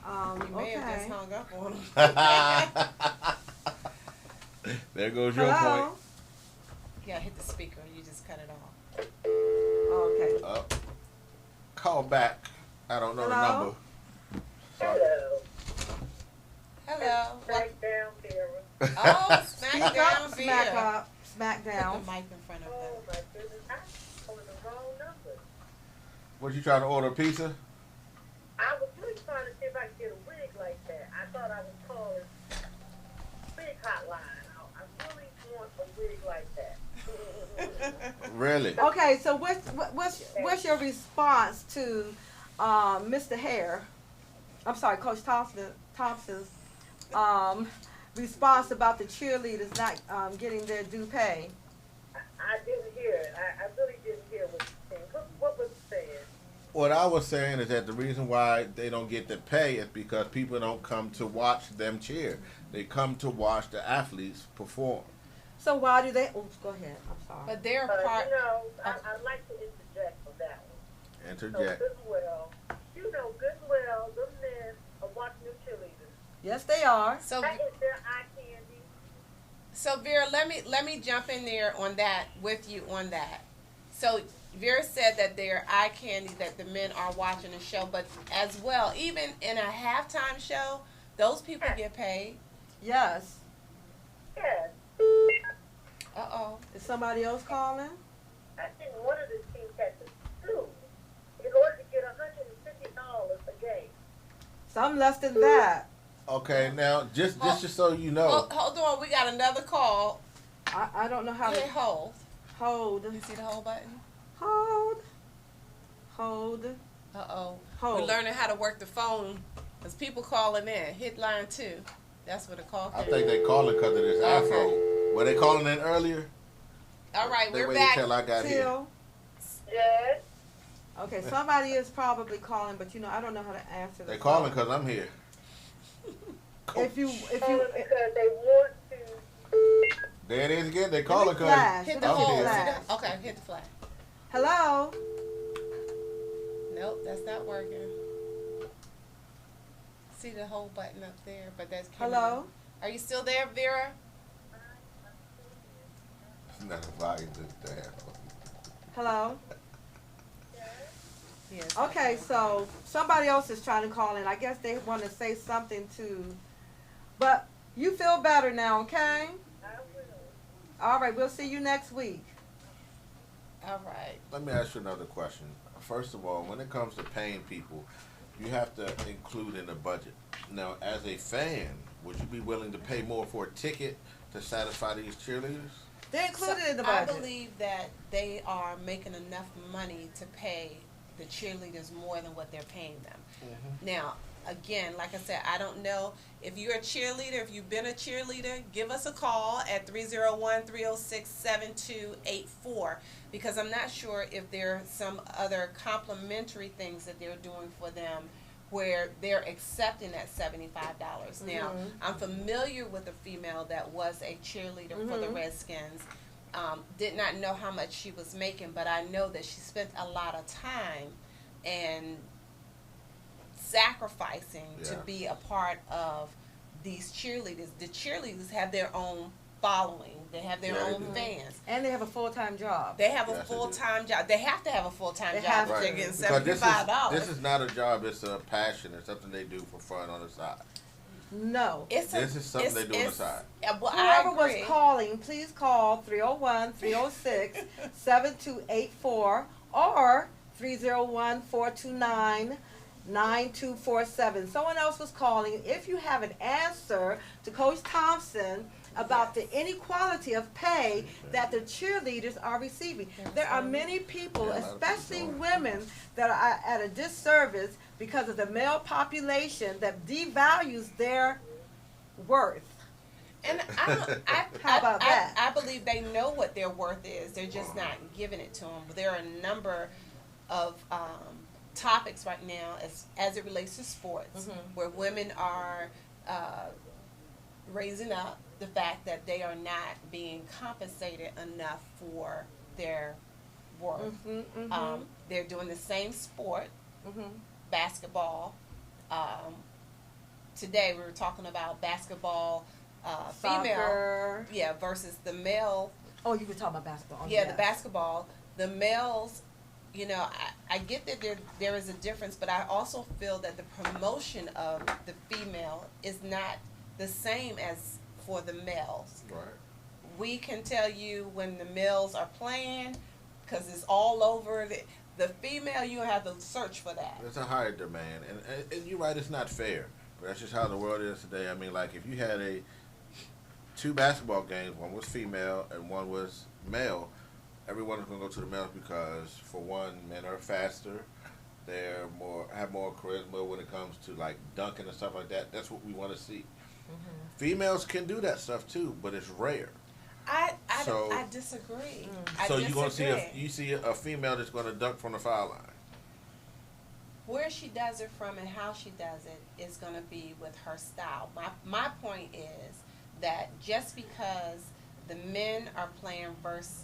You may have just hung up on them. There goes your Hello? point. Yeah, hit the speaker. You just cut it off. Okay. Call back. I don't know the number. Hello. Smackdown Vera. Oh, Speak up, Smackdown smack Vera. up, smack down. Put the mic in front of Oh them. my goodness, I was the wrong number. What, you trying to order a pizza? I was really trying to see if I could get a wig like that. I thought I was calling wig hotline. I really want a wig like that. Really? Okay, so what's your response to Mr. Hare? I'm sorry, Coach Thompson's response about the cheerleaders not getting their due pay. I didn't hear it. I really didn't hear what you said. What was it saying? What I was saying is that the reason why they don't get the pay is because people don't come to watch them cheer. They come to watch the athletes perform. So why do they? Oops, go ahead. I'm sorry. But they're part. I'd like to interject on that one. Interject. So good and well, the men are watching the cheerleaders. Yes, they are. So, That is their eye candy. so Vera, let me jump in there on that with you on that. So Vera said that they're eye candy, that the men are watching the show, but as well, even in a halftime show, those people get paid. Yes. Yes. Is somebody else calling? I think one of the teams had to sue in order to get $150 a game. Some less than that. Okay, now just so you know. Hold on, we got another call. I don't know how Hit to hold. hold. You see the hold button? Hold. We're learning how to work the phone because people calling in. Hit line 2. That's what the call. I think they calling because of this afro. Were they calling in earlier? All right, they we're back. Till I got here. Yes. Okay, somebody is probably calling, but I don't know how to answer. They calling because I'm here. If you because they want to. There it is again. They calling because hit the flash. Okay, hit the flash. Hello. Nope, that's not working. See the whole button up there, but that's hello. Are you still there, Vera? It's not a volume to have. Hello. Yes. Okay, so somebody else is trying to call in. I guess they want to say something too. But you feel better now, okay? I will. All right, we'll see you next week. All right. Let me ask you another question. First of all, when it comes to paying people, you have to include in the budget. Now, as a fan, would you be willing to pay more for a ticket to satisfy these cheerleaders? They're included in the budget. I believe that they are making enough money to pay the cheerleaders more than what they're paying them. Mm-hmm. Now, again, like I said, I don't know if you're a cheerleader, if you've been a cheerleader, give us a call at 301-306-7284 because I'm not sure if there are some other complimentary things that they're doing for them where they're accepting that $75. Mm-hmm. Now, I'm familiar with a female that was a cheerleader for the Redskins. Did not know how much she was making, but I know that she spent a lot of time and sacrificing to be a part of these cheerleaders. The cheerleaders have their own following. They have their own fans. And they have a full-time job. They have a full-time job. They have to have a full-time job if they're getting $75. This is not a job. It's a passion. It's something they do for fun on the side. No. This is something they do on the side. Well, whoever was calling, please call 301-306-7284 or 301-429-9247. Someone else was calling. If you have an answer to Coach Thompson about the inequality of pay that the cheerleaders are receiving. There are many people, especially women, that are at a disservice because of the male population that devalues their worth. And I believe they know what their worth is. They're just not giving it to them. There are a number of topics right now as it relates to sports where women are raising up the fact that they are not being compensated enough for their worth. They're doing the same sport, basketball. Today we were talking about basketball, female, versus the male. Oh, you were talking about basketball. The basketball. The males, I get that there is a difference, but I also feel that the promotion of the female is not the same as for the males. Right. We can tell you when the males are playing because it's all over. The female, you have to search for that. It's a higher demand, and you're right. It's not fair, but that's just how the world is today. I mean, like if you had two basketball games, one was female and one was male, everyone is going to go to the males because, for one, men are faster. They're have more charisma when it comes to like dunking and stuff like that. That's what we want to see. Females can do that stuff too, but it's rare. I disagree. So you're gonna see a female that's gonna dunk from the foul line. Where she does it from and how she does it is gonna be with her style. My point is that just because the men are playing versus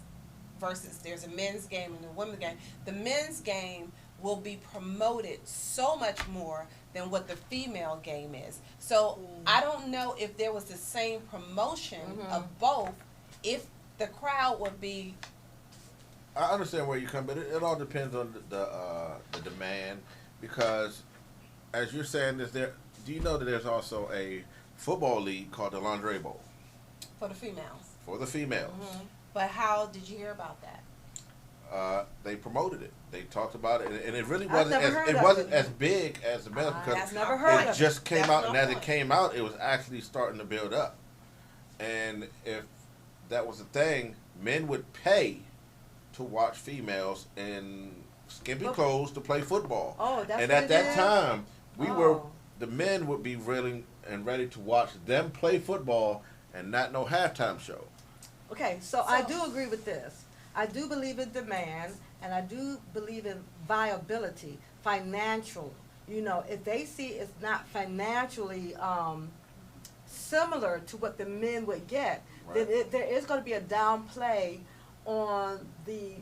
there's a men's game and a women's game, the men's game will be promoted so much more than what the female game is. So I don't know if there was the same promotion of both, if the crowd would be. I understand where you come, but it all depends on the demand, because as you're saying, do you know that there's also a football league called the Lingerie Bowl? For the females. For the females. But how did you hear about that? They promoted it. They talked about it, and it really wasn't as big as the males because it just came out, and as it came out, it was actually starting to build up. And if that was the thing, men would pay to watch females in skimpy clothes to play football. Oh, that's and what at that time, the men would be willing and ready to watch them play football and not no halftime show. Okay, so I do agree with this. I do believe in demand, and I do believe in viability, financial. You know, if they see it's not financially similar to what the men would get, then there is going to be a downplay on the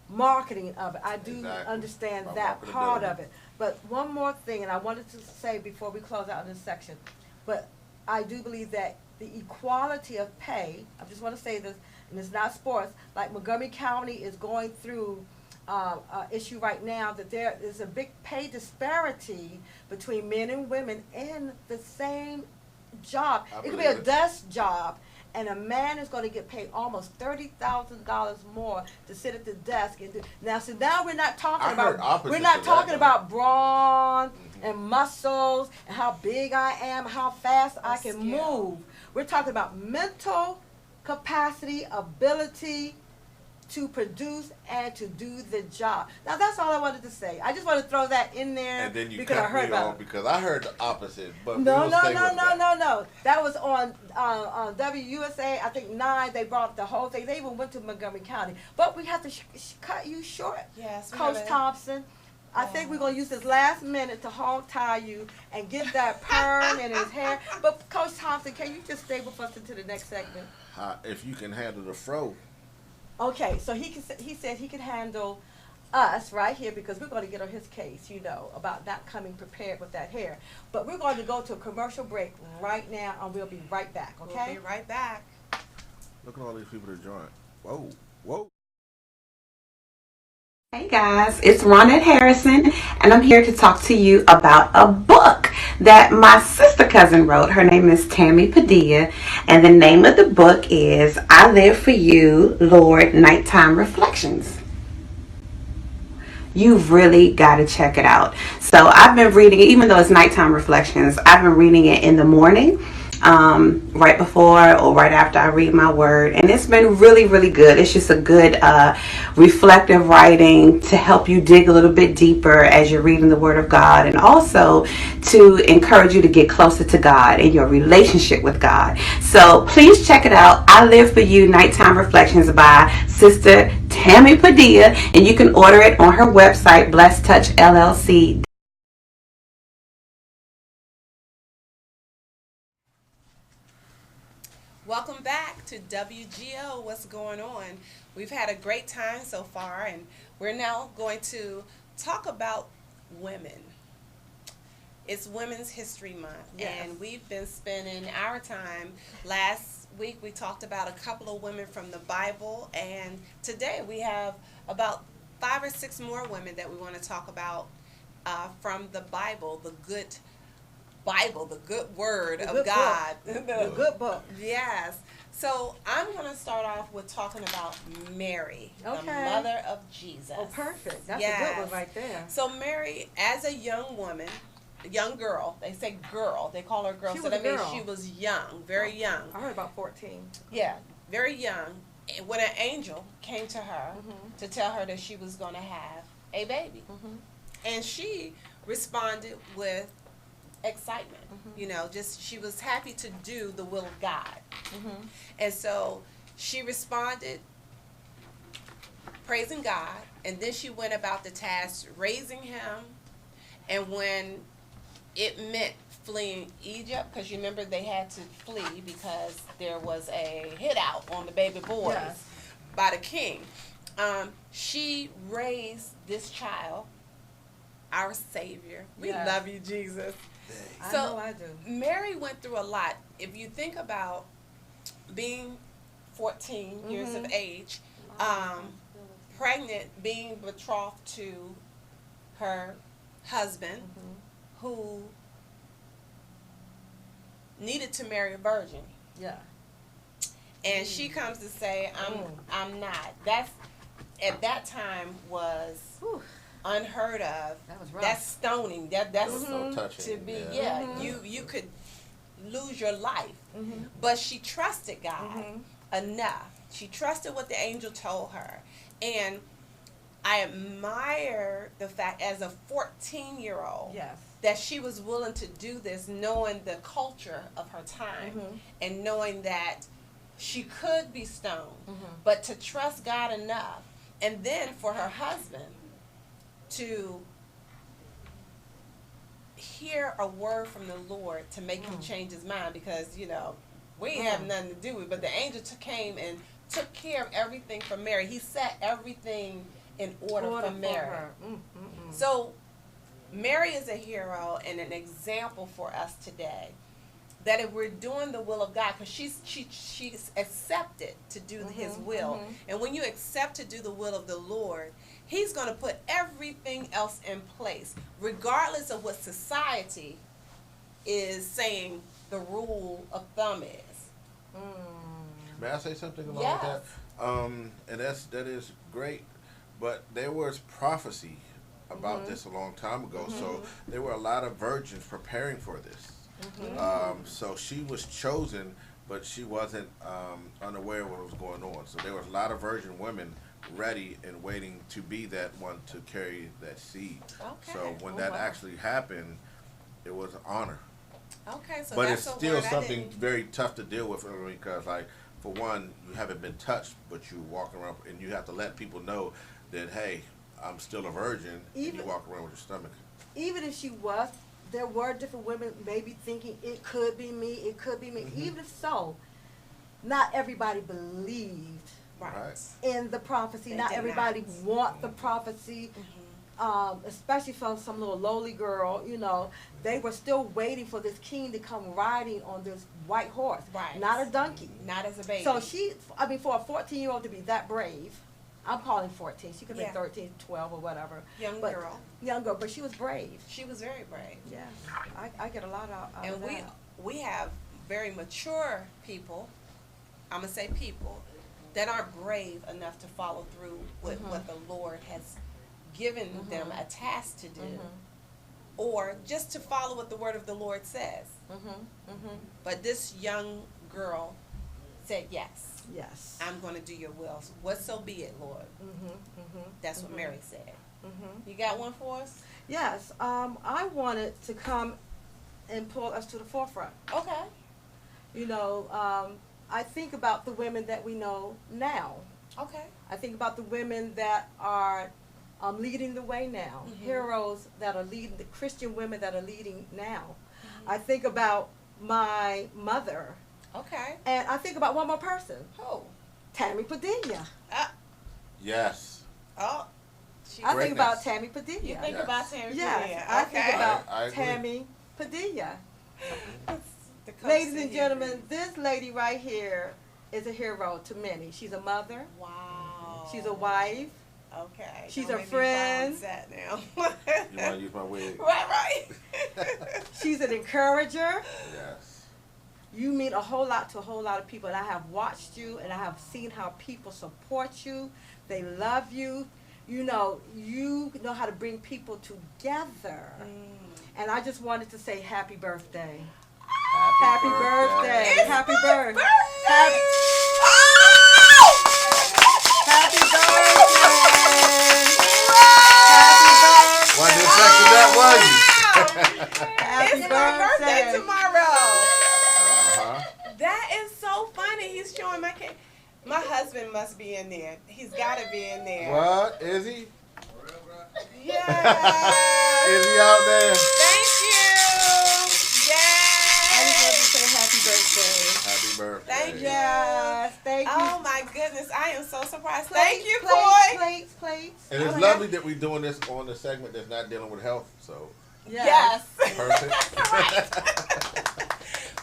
marketing of it. I do understand that part of it. But one more thing, and I wanted to say before we close out this section, but I do believe that the equality of pay, I just want to say this, and it's not sports, like Montgomery County is going through an issue right now that there is a big pay disparity between men and women in the same job. It could be a desk job, and a man is going to get paid almost $30,000 more to sit at the desk and do. Now we're not talking about brawn and muscles and how big I am, how fast I can move. We're talking about mental capacity, ability to produce and to do the job. Now that's all I wanted to say. I just want to throw that in there, and then you because cut me off because I heard the opposite. But no. That was on WUSA. I think 9. They brought up the whole thing. They even went to Montgomery County. But we have to cut you short, Coach Thompson. I think we're going to use this last minute to hog tie you and get that perm in his hair. But Coach Thompson, can you just stay with us into the next segment? If you can handle the fro. Okay, so he said he could handle us right here because we're going to get on his case, you know, about not coming prepared with that hair. But we're going to go to a commercial break right now, and we'll be right back, okay? We'll be right back. Look at all these people that joined. Whoa. Hey guys, it's Ronette Harrison, and I'm here to talk to you about a book that my sister cousin wrote. Her name is Tammy Padilla, and the name of the book is I Live for You, Lord, Nighttime Reflections. You've really got to check it out. So I've been reading it, even though it's nighttime reflections, I've been reading it in the morning, right before or right after I read my word, and it's been really, really good. It's just a good reflective writing to help you dig a little bit deeper as you're reading the word of God, and also to encourage you to get closer to God and your relationship with God. So please check it out. I Live for You, Nighttime Reflections by Sister Tammy Padilla, and you can order it on her website, Blessed Touch LLC. Welcome back to WGO. What's going on? We've had a great time so far, and we're now going to talk about women. It's Women's History Month, and we've been spending our time. Last week we talked about a couple of women from the Bible, and today we have about 5 or 6 more women that we want to talk about from the Bible, the good word of God. The good book. Yes. So I'm going to start off with talking about Mary, the mother of Jesus. Oh, perfect. That's a good one right there. So Mary, as a young woman, a young girl, they say girl, they call her girl, so that means she was young, very young. I heard about 14. Yeah, very young. When an angel came to her to tell her that she was going to have a baby. And she responded with excitement, you know, just she was happy to do the will of God. And so she responded praising God, and then she went about the task raising him. And when it meant fleeing Egypt, because you remember they had to flee because there was a hit out on the baby boys by the king, she raised this child, our Savior. We love you, Jesus. So I know I do. Mary went through a lot. If you think about being 14 years of age, pregnant, being betrothed to her husband, who needed to marry a virgin. Yeah. And she comes to say, I'm not. That's, at that time, was unheard of. That was rough. That's stoning. That's so touching. to be you could lose your life. But she trusted God enough. She trusted what the angel told her. And I admire the fact as a 14-year-old Yes. that she was willing to do this, knowing the culture of her time and knowing that she could be stoned, but to trust God enough. And then for her husband to hear a word from the Lord to make him change his mind, because, you know, we ain't have nothing to do with it, but the angel came and took care of everything for Mary. He set everything in order for Mary. So Mary is a hero and an example for us today, that if we're doing the will of God, because she's accepted to do his will, and when you accept to do the will of the Lord, he's going to put everything else in place, regardless of what society is saying the rule of thumb is. May I say something along with that? And that is great, but there was prophecy about this a long time ago, so there were a lot of virgins preparing for this. So she was chosen, but she wasn't unaware of what was going on. So there was a lot of virgin women ready and waiting to be that one to carry that seed. Okay. So when that actually happened, it was an honor. Okay, so But that's it's a still word something very tough to deal with, because, like, for one, you haven't been touched, but you walk around and you have to let people know that, hey, I'm still a virgin, and you walk around with your stomach. Even if she was, there were different women maybe thinking it could be me, it could be me. Even if so, not everybody believed in the prophecy. Not everybody want the prophecy. Especially from some little lowly girl, you know, they were still waiting for this king to come riding on this white horse, not a donkey, not as a baby. So for a 14-year-old to be that brave, I'm calling 14. She could be 13, 12, or whatever. Young girl, but she was brave. She was very brave. Yeah, I get a lot out and of that. And we have very mature people. I'm gonna say people that aren't brave enough to follow through with what the Lord has given them a task to do, or just to follow what the word of the Lord says. But this young girl said, yes, I'm going to do your will. What so be it, Lord. That's what Mary said. You got one for us? Yes. I wanted to come and pull us to the forefront. Okay. You know, I think about the women that we know now. Okay. I think about the women that are leading the way now, heroes that are leading, the Christian women that are leading now. I think about my mother. Okay. And I think about one more person. Who? Tammy Padilla. Yes. Oh. I think about Tammy Padilla. You think about Tammy Padilla? Yes, I think about Tammy Padilla. Ladies and gentlemen, this lady right here is a hero to many. She's a mother. Wow. She's a wife. Okay. She's a friend. Now. You want to use my wig? Right. She's an encourager. Yes. You mean a whole lot to a whole lot of people, and I have watched you, and I have seen how people support you. They love you. You know how to bring people together. And I just wanted to say happy birthday. Happy birthday. Happy birthday. Happy birthday. Wasn't expecting that, was you? It's my birthday tomorrow. That is so funny. He's showing my cake. My husband must be in there. He's got to be in there. What? Is he? Yeah. Is he out there? Thank you. Yes. I just want to say happy birthday. Happy birthday. Thank you. Yes, thank you. Oh my goodness, I am so surprised. Plates, Thank you, plates, Coy. Plates. And it's lovely that we're doing this on a segment that's not dealing with health, so. Yes. Perfect. Right.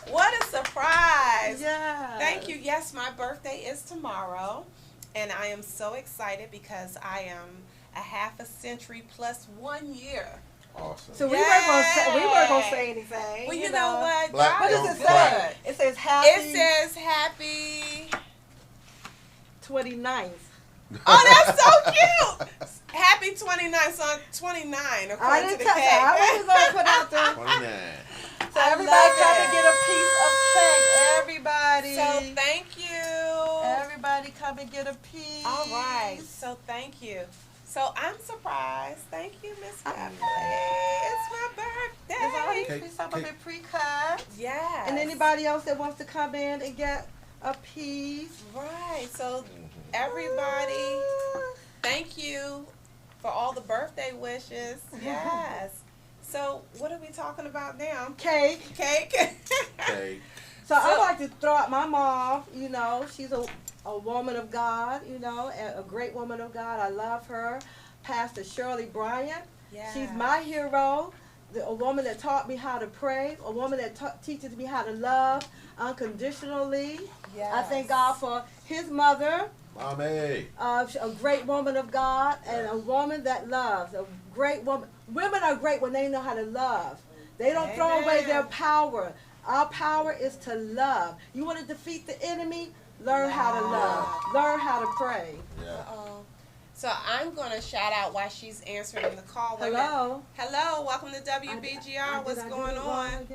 What a surprise. Yeah. Thank you. Yes, my birthday is tomorrow, and I am so excited because I am a half a century plus 1 year. Awesome. So we weren't gonna say anything. Well, you know what? Black What does it say? It says happy. It says happy 29th. Oh, that's so cute. Happy 29th, so I'm 29 according I to didn't the tell cake. I wasn't gonna put out there. 29. So everybody come and get a piece of cake. Everybody. So thank you. Everybody come and get a piece. All right. So thank you. So I'm surprised. Thank you, Miss Beverly. It's my birthday. It's already some of it pre-cut. Yeah. And anybody else that wants to come in and get a piece. Right. So everybody, thank you for all the birthday wishes. Yes. So what are we talking about now? Cake. Cake. Cake. So I'd like to throw out my mom. You know, she's a woman of God, you know, a great woman of God. I love her. Pastor Shirley Bryant. Yeah. She's my hero. A woman that taught me how to pray. A woman that teaches me how to love unconditionally. Yes. I thank God for his mother. Mommy. A great woman of God and a woman that loves. A great woman. Women are great when they know how to love. They don't throw away their power. Our power is to love. You want to defeat the enemy? Learn how to love. Learn how to pray. Yeah. So I'm going to shout out while she's answering the call. Hello. Hello. Welcome to WBGR. What's going on?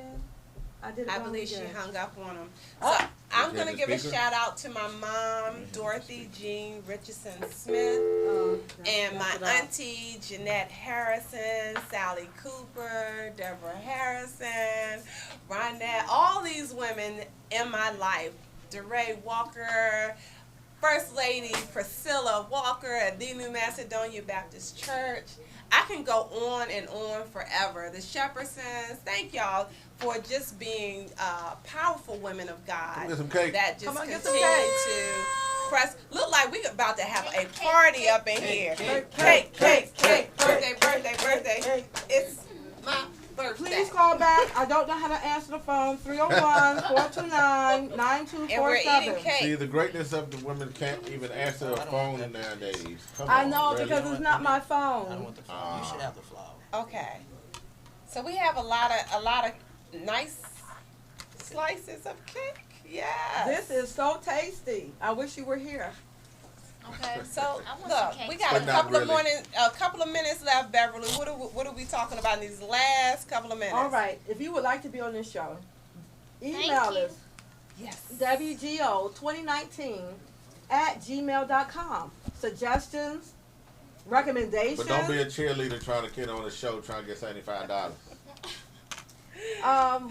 I believe she hung up on him. So I'm going to give a shout out to my mom, Dorothy Jean Richardson Smith, and my auntie, Jeanette Harrison, Sally Cooper, Deborah Harrison, Ronette, all these women in my life. DeRay Walker, First Lady Priscilla Walker at the New Macedonia Baptist Church. I can go on and on forever. The Shepherdsons, thank y'all for just being powerful women of God that just continue to press. Look like we're about to have a party up in here. Cake, birthday. It's my birthday. Please call back. I don't know how to answer the phone. 301-429-9247. And we're eating cake. See, the greatness of the women can't even answer a phone nowadays. Come I on, know, really? because it's not my phone. I don't want the flour. You should have the flour. Okay. So we have a lot of nice slices of cake. Yeah. This is so tasty. I wish you were here. Okay. So look, we got a couple of minutes left, Beverly. What are we talking about in these last couple of minutes? All right. If you would like to be on this show, email us. Yes. WGO2019@gmail.com. Suggestions, recommendations. But don't be a cheerleader trying to get on the show trying to get $75.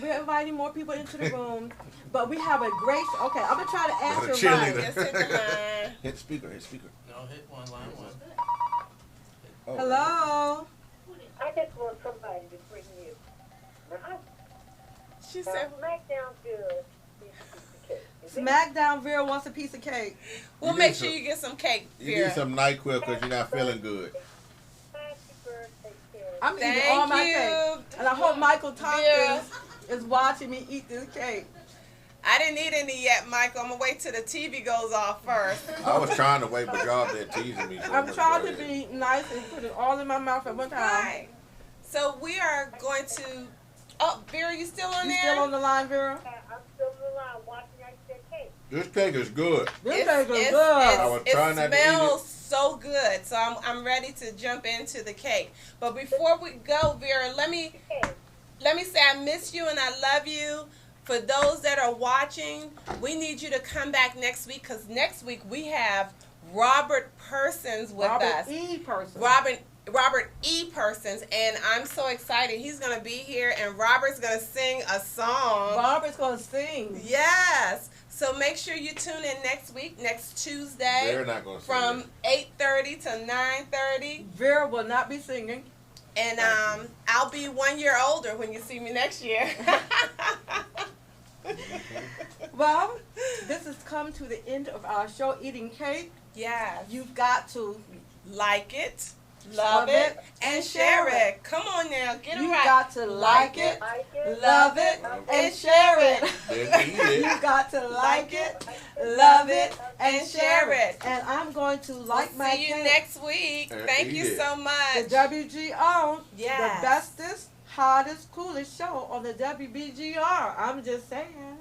We're inviting more people into the room, but we have a great. Okay, I'm gonna try to answer. Cheerleader. Hit speaker. No, hit one, line one. Oh. Hello. I just want somebody to bring you. Now, She said, Smackdown good. Smackdown Vera wants a piece of cake. We'll make sure you get some cake, Vera. You need some NyQuil because you're not feeling good. I'm eating all my cake. And I hope Michael Thompson is watching me eat this cake. I didn't eat any yet, Michael. I'm going to wait till the TV goes off first. I was trying to wait, but y'all been teasing me. So I'm trying to be nice and put it all in my mouth at one time. Right. So we are going to... Oh, Vera, you still on there? You still on the line, Vera? I'm still on the line watching that cake. This cake is good. This cake is good. I was trying not to eat it. It smells so good. So I'm ready to jump into the cake. But before we go, Vera, let me say I miss you and I love you. For those that are watching, we need you to come back next week because next week we have Robert Persons with us. Robert E. Persons, and I'm so excited. He's going to be here, and Robert's going to sing a song. Robert's going to sing. Yes. So make sure you tune in next week, next Tuesday. They're not going to sing. From 8:30 to 9:30. Vera will not be singing. And I'll be 1 year older when you see me next year. Well, this has come to the end of our show, Eating Cake. Yes. You've got to like it, love it, and share it. Come on now, get it right. You got to like it, love it, and share it. You got to like it, love it, and share it. And I'm going to like my cake. See you next week. Thank you so much. The WGO, yes. The bestest, hottest, coolest show on the WBGR. I'm just saying.